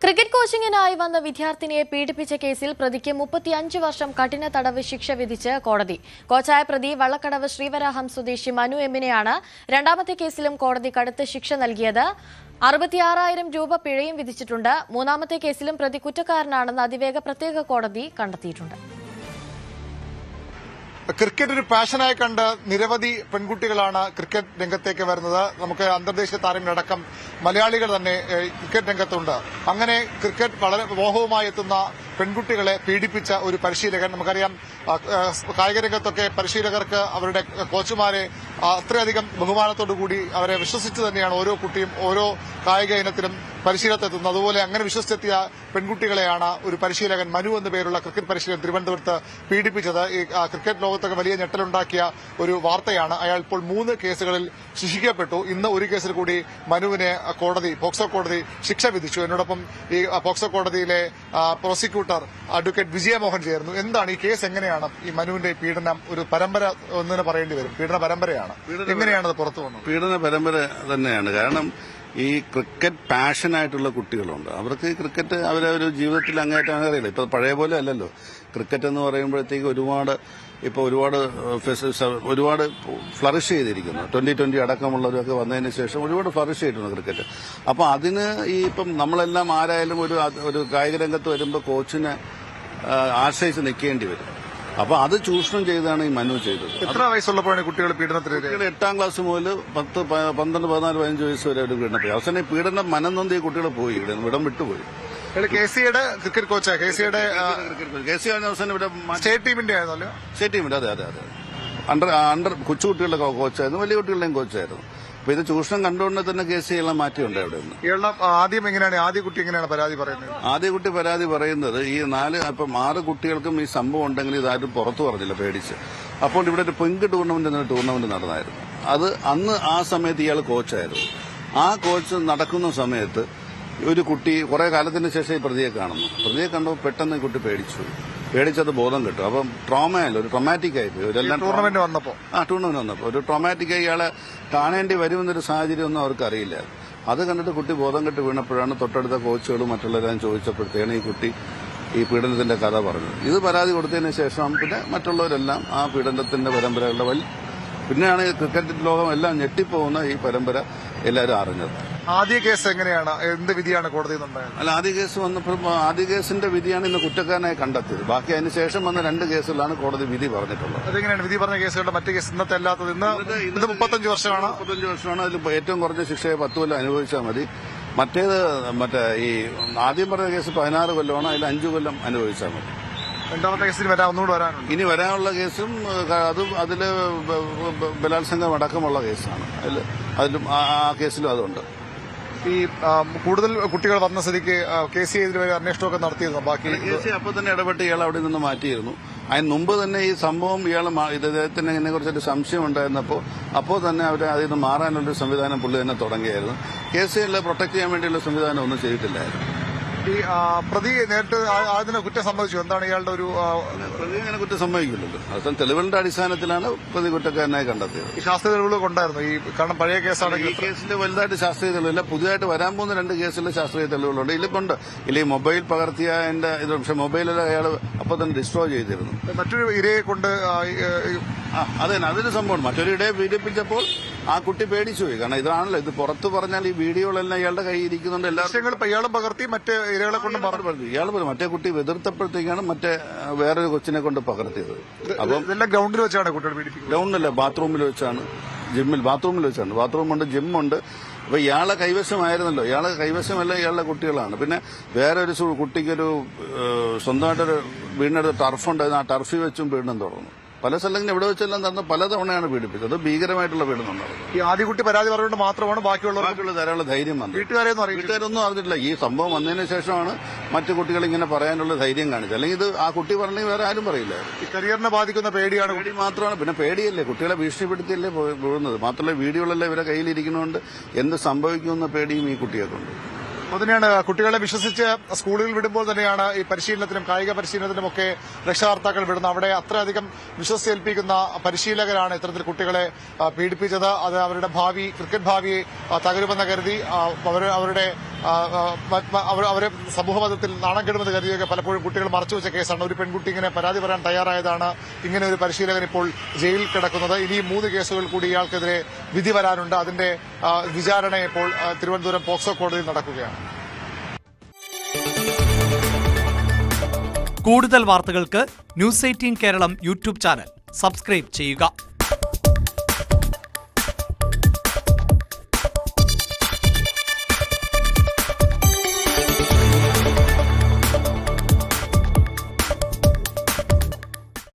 Cricket കോച്ചിങ്ങിനായി വന്ന വിദ്യാർത്ഥിനിയെ പീഡിപ്പിച്ച കേസിൽ പ്രതിക്ക് 35 വർഷം കഠിന തടവ് ശിക്ഷ വിധിച്ച് കോടതി. കോച്ചായ പ്രതി വള്ളക്കടവ് ശ്രീവരാഹം സ്വദേശി മനു എമ്മിനെയാണ് രണ്ടാമത്തെ കേസിലും കോടതി കടുത്ത ശിക്ഷ നൽകിയത്. 66,000 രൂപ പിഴയും വിധിച്ചിട്ടുണ്ട്. മൂന്നാമത്തെ കേസിലും പ്രതി കുറ്റക്കാരനാണെന്ന് അതിവേഗ പ്രത്യേക കോടതി കണ്ടെത്തിയിട്ടുണ്ട്. ക്രിക്കറ്റ് ഒരു പാഷനായി കണ്ട് നിരവധി പെൺകുട്ടികളാണ് ക്രിക്കറ്റ് രംഗത്തേക്ക് വരുന്നത്. നമുക്ക് അന്തർദേശീയ താരങ്ങളടക്കം മലയാളികൾ തന്നെ ക്രിക്കറ്റ് രംഗത്തുണ്ട്. അങ്ങനെ ക്രിക്കറ്റ് വളരെ മോഹവുമായി എത്തുന്ന പെൺകുട്ടികളെ പീഡിപ്പിച്ച ഒരു പരിശീലകൻ. നമുക്കറിയാം, കായിക രംഗത്തൊക്കെ പരിശീലകർക്ക് അവരുടെ കോച്ചുമാരെ അത്രയധികം ബഹുമാനത്തോടുകൂടി അവരെ വിശ്വസിച്ച് തന്നെയാണ് ഓരോ കുട്ടിയും ഓരോ കായിക ഇനത്തിലും പരിശീലനത്തെത്തുന്നത്. അതുപോലെ അങ്ങനെ വിശ്വസിച്ചെത്തിയ പെൺകുട്ടികളെയാണ് ഒരു പരിശീലകൻ മനു എന്ന പേരുള്ള ക്രിക്കറ്റ് പരിശീലകൻ തിരുവനന്തപുരത്ത് പീഡിപ്പിച്ചത്. ഈ ക്രിക്കറ്റ് ലോകത്തൊക്കെ വലിയ ഞെട്ടലുണ്ടാക്കിയ ഒരു വാർത്തയാണ്. അയാൾ ഇപ്പോൾ 3 കേസുകളിൽ ശിക്ഷിക്കപ്പെട്ടു. ഇന്ന് ഒരു കേസിൽ കൂടി മനുവിനെ പോക്സോ കോടതി ശിക്ഷ വിധിച്ചു. എന്നോടൊപ്പം ഈ പോക്സോ കോടതിയിലെ പ്രോസിക്യൂട്ടർ അഡ്വക്കേറ്റ് വിജയമോഹൻ ചേർന്നു. എന്താണ് ഈ കേസ്? എങ്ങനെയാണ് ഈ മനുവിന്റെ പീഡനം ഒരു പരമ്പര ഒന്നിനെ പറയേണ്ടി വരും? പീഡന പരമ്പരയാണ്. എങ്ങനെയാണത് പുറത്തു വന്നത്? പീഡന പരമ്പര തന്നെയാണ്. കാരണം ഈ ക്രിക്കറ്റ് പാഷനായിട്ടുള്ള കുട്ടികളുണ്ട്. അവർക്ക് ഈ ക്രിക്കറ്റ് അവരൊരു ജീവിതത്തിൽ അങ്ങേറ്റം അറിയില്ല. ഇപ്പൊ പഴയ പോലെ അല്ലല്ലോ. ക്രിക്കറ്റ് എന്ന് പറയുമ്പോഴത്തേക്ക് ഒരുപാട് ഫ്ലറിഷ് ചെയ്തിരിക്കുന്നു. 2020 അടക്കമുള്ളവരൊക്കെ വന്നതിന് ശേഷം ഒരുപാട് ഫ്ലറിഷ് ചെയ്തിട്ടുണ്ട് ക്രിക്കറ്റ്. അപ്പൊ അതിന് ഇപ്പം നമ്മളെല്ലാം ആരായാലും ഒരു കായിക രംഗത്ത് വരുമ്പോൾ കോച്ചിനെ ആശ്രയിച്ച് നിൽക്കേണ്ടി വരും. അപ്പൊ അത് ചൂഷണം ചെയ്താണ് ഈ മനു ചെയ്തത്. എത്ര വയസ്സുള്ളപ്പോഴാണ് കുട്ടികൾ പീഡനത്തിന്? 8ാം ക്ലാസ് മുതൽ 10, 12, 14, 15 വയസ്സ് വരെ ഒരു പീഡനത്തിൽ അവസാനം ഈ പീഡനം മനംനൊന്തി കുട്ടികൾ പോയി, ഇടം വിട്ടുപോയി. KCയുടെ ക്രിക്കറ്റ് കോച്ച് KCയുടെ അവസാനം ഇവിടെ സ്റ്റേറ്റ് ടീമിന്റെ ആയിരുന്നല്ലോ. സ്റ്റേറ്റ് ടീമിന്റെ അതെ അണ്ടർ കൊച്ചുകുട്ടികളുടെ കോച്ചായിരുന്നു, വലിയ കുട്ടികളുടെയും കോച്ചായിരുന്നു. അപ്പൊ ഇത് ചൂഷണം കണ്ടുകൊണ്ട് തന്നെ KCയെല്ലാം മാറ്റിയുണ്ട് അവിടെ നിന്ന്. ആദ്യ കുട്ടി എങ്ങനെയാണ് പരാതി പറയുന്നത്? ആദ്യ കുട്ടി പരാതി പറയുന്നത് ഈ 6 കുട്ടികൾക്കും ഈ സംഭവം ഉണ്ടെങ്കിൽ ഇതാരും പുറത്തു പറഞ്ഞില്ല, പേടിച്ച്. അപ്പോൾ ഇവിടെ ഒരു പിങ്ക് ടൂർണമെന്റ് നടന്നായിരുന്നു. അത് അന്ന് ആ സമയത്ത് ഇയാൾ കോച്ചായിരുന്നു. ആ കോച്ച് നടക്കുന്ന സമയത്ത് ഒരു കുട്ടി കുറെ കാലത്തിന് ശേഷം ഈ പ്രതിയെ കണ്ടപ്പോൾ പെട്ടെന്ന് ഈ കുട്ടി പേടിച്ചത് ബോധം കിട്ടും. അപ്പം ഒരു ട്രോമാറ്റിക് ആയിപ്പോയി. ടൂർണമെന്റ് വന്നപ്പോ ഒരു ട്രോമാറ്റിക്കായി ഇയാളെ കാണേണ്ടി വരുമെന്നൊരു സാഹചര്യം ഒന്നും അവർക്ക് അറിയില്ല. അത് കണ്ടിട്ട് കുട്ടി ബോധം കെട്ട് വീണപ്പോഴാണ് തൊട്ടടുത്ത കോച്ചുകളും മറ്റുള്ളവരും ചോദിച്ചപ്പോഴത്തേക്കാണ് ഈ കുട്ടി ഈ പീഡനത്തിന്റെ കഥ പറഞ്ഞത്. ഇത് പരാതി കൊടുത്തതിന് ശേഷം പിന്നെ മറ്റുള്ളവരെല്ലാം ആ പീഡനത്തിന്റെ പരമ്പരകളുടെ പിന്നെയാണ് ക്രിക്കറ്റ് ലോകം എല്ലാം ഞെട്ടിപ്പോകുന്ന ഈ പരമ്പര എല്ലാവരും അറിഞ്ഞത്. ആദ്യ കേസ് എങ്ങനെയാണ്? എന്ത് വിധിയാണ് കോടതി? ആദ്യ കേസ് വന്നപ്പോൾ ആദ്യ കേസിന്റെ വിധിയാണ് ഇന്ന് കുറ്റക്കാരനായി കണ്ടെത്തിയത്. ബാക്കി അതിന് ശേഷം വന്ന 2 കേസുകളാണ് കോടതി വിധി പറഞ്ഞിട്ടുള്ളത്. അതെങ്ങനെയാണ് വിധി പറഞ്ഞ കേസുകളുടെ മറ്റു കേസ് ഇന്നത്തെ അല്ലാത്തത്? ഇന്ന് 35 വർഷമാണ്. 35 വർഷമാണ്. അതിൽ ഏറ്റവും കുറഞ്ഞ ശിക്ഷയെ 10 കൊല്ലം അനുഭവിച്ചാൽ മതി. മറ്റേത് ഈ ആദ്യം പറഞ്ഞ കേസ് 16 കൊല്ലമാണ്. അതിൽ 5 കൊല്ലം അനുഭവിച്ചാൽ മതി. രണ്ടാമത്തെ കേസിൽ ഒന്നുകൂടെ വരാനുണ്ട്. ഇനി വരാനുള്ള കേസും അതില് ബലാത്സംഗം അടക്കമുള്ള കേസാണ്. അതിലും ആ കേസിലും അതുണ്ട്. ഈ കൂടുതൽ കുട്ടികൾ വന്ന സ്ഥിതിക്ക് KC ഇതിൽ അന്വേഷണമൊക്കെ നടത്തിയിരുന്നു. ബാക്കി KC അപ്പോൾ തന്നെ ഇടപെട്ട് ഇയാൾ അവിടെ നിന്ന് മാറ്റിയിരുന്നു. അതിന് മുമ്പ് തന്നെ ഈ സംഭവം ഇദ്ദേഹത്തിന് ഇതിനെ കുറിച്ചൊരു സംശയം ഉണ്ടായിരുന്നപ്പോൾ അപ്പോൾ തന്നെ അവർ അതിൽ നിന്ന് മാറാനുള്ളൊരു സംവിധാനം പുള്ളി തന്നെ തുടങ്ങിയായിരുന്നു. KCയെ പ്രൊട്ടക്ട് ചെയ്യാൻ വേണ്ടിയുള്ള സംവിധാനം ഒന്നും ചെയ്തിട്ടില്ലായിരുന്നു. ഈ പ്രതി നേരിട്ട് അതിന് കുറ്റം സമ്മതിച്ചു. എന്താണ് ഇയാളുടെ ഒരു പ്രതി അങ്ങനെ കുറ്റം സമ്മതിക്കില്ലല്ലോ. അത് തെളിവുകളുടെ അടിസ്ഥാനത്തിലാണ് പ്രതി കുറ്റക്കാരനായി കണ്ടെത്തിയത്. ഈ ശാസ്ത്രീയ തെളിവുകൾ കൊണ്ടായിരുന്നു കാരണം പഴയ കേസാണ്. ഈ കേസിൽ വലുതായിട്ട് ശാസ്ത്രീയ തെളിവില്ല. പുതിയതായിട്ട് വരാൻ പോകുന്ന 2 കേസിൽ ശാസ്ത്രീയ തെളിവുകളുണ്ട്. ഇതിലുണ്ട്. ഈ മൊബൈൽ പകർത്തിയ ഇത് പക്ഷെ മൊബൈലിൽ അയാൾ അപ്പോൾ തന്നെ ഡിസ്ട്രോയ് ചെയ്തിരുന്നു. മറ്റൊരു ഇരയെ കൊണ്ട് അതിന് സംഭവം മറ്റൊരു ഇടയെ പീഡിപ്പിച്ചപ്പോൾ ആ കുട്ടി പേടിച്ചുപോയി. കാരണം ഇതാണല്ലോ, ഇത് പുറത്ത് പറഞ്ഞാൽ ഈ വീഡിയോകളെല്ലാം ഇയാളുടെ കയ്യിൽ ഇരിക്കുന്നുണ്ട്. ഇയാളും പകർത്തി മറ്റേ ഇരകളെ കൊണ്ട് ഇയാൾ മറ്റേ കുട്ടി എതിർത്തപ്പോഴത്തേക്കാണ് മറ്റേ വേറൊരു കൊച്ചിനെ കൊണ്ട് പകർത്തിയത്. അപ്പം ഇതെല്ലാം ഗ്രൗണ്ടിൽ വെച്ചാണ് കുട്ടികൾ പീഡിപ്പിക്കുന്നത്. ഗ്രൗണ്ടിലല്ല, ബാത്റൂമിൽ വെച്ചാണ്. ബാത്റൂമിൽ വെച്ചാണ്. ബാത്റൂമുണ്ട്, ജിമ്മുണ്ട്. അപ്പൊ ഇയാളെ കൈവശമായിരുന്നല്ലോ. ഇയാളെ കൈവശമല്ല, ഇയാളുടെ കുട്ടികളാണ്. പിന്നെ വേറെ ഒരു കുട്ടിക്കൊരു സ്വന്തമായിട്ടൊരു വീടിനടുത്ത് ടർഫുണ്ട്. ആ ടർഫിൽ വെച്ചും പീഡനം തുടർന്നു. പല സ്ഥലങ്ങളിൽ എവിടെ വെച്ചെല്ലാം നടന്ന് പലതവണയാണ് പീഡിപ്പിച്ചത്. ഭീകരമായിട്ടുള്ള പീഡനം നടന്നു. ഈ ആദ്യ കുട്ടി പരാതി പറഞ്ഞുകൊണ്ട് മാത്രമാണ് ബാക്കിയുള്ള ധാരാളം ധൈര്യം വന്നത്. വീട്ടുകാരൊന്നും അറിഞ്ഞിട്ടില്ല. ഈ സംഭവം വന്നതിന് ശേഷമാണ് മറ്റു കുട്ടികൾ ഇങ്ങനെ പറയാനുള്ള ധൈര്യം കാണിച്ചത്. അല്ലെങ്കിൽ ഇത് ആ കുട്ടി പറഞ്ഞെങ്കിൽ വേറെ ആരും പറയില്ല. ഈ കരിയറിനെ ബാധിക്കുന്ന പേടി മാത്രമാണ്. പിന്നെ പേടിയല്ലേ, കുട്ടികളെ ഭീഷണിപ്പെടുത്തിയല്ലേ പോകുന്നത്. മാത്രമല്ല വീഡിയോകളെല്ലാം ഇവരെ കയ്യിലിരിക്കുന്നതുകൊണ്ട് എന്ത് സംഭവിക്കുമെന്ന പേടിയും ഈ കുട്ടികൾക്കുണ്ട്. അതുതന്നെയാണ് കുട്ടികളെ വിശ്വസിച്ച് സ്കൂളുകളിൽ വിടുമ്പോൾ തന്നെയാണ് ഈ പരിശീലനത്തിനും കായിക പരിശീലനത്തിനുമൊക്കെ രക്ഷകർത്താക്കൾ വിടുന്നത്. അവിടെ അത്രയധികം വിശ്വസിച്ചേൽപ്പിക്കുന്ന പരിശീലകരാണ് ഇത്തരത്തിൽ കുട്ടികളെ പീഡിപ്പിച്ചത്. അത് അവരുടെ ഭാവി, ക്രിക്കറ്റ് ഭാവിയെ തകരുമെന്ന് കരുതി അവരെ സമൂഹമതത്തിൽ നാണം കെടുമെന്ന് കരുതിയൊക്കെ പലപ്പോഴും കുട്ടികൾ മറച്ചുവെച്ച കേസാണ്. ഒരു പെൺകുട്ടി ഇങ്ങനെ പരാതി പറയാൻ തയ്യാറായതാണ് ഇങ്ങനെ ഒരു പരിശീലകൻ ഇപ്പോൾ ജയിലിൽ കിടക്കുന്നത്. ഇനിയും 3 കേസുകൾ കൂടി ഇയാൾക്കെതിരെ വിധി വരാനുണ്ട്. അതിന്റെ വിചാരണ ഇപ്പോൾ തിരുവനന്തപുരം പോക്സോ കോടതിയിൽ നടക്കുകയാണ്. കൂടുതൽ വാർത്തകൾക്ക് news 18 Keralam YouTube channel subscribe ചെയ്യുക.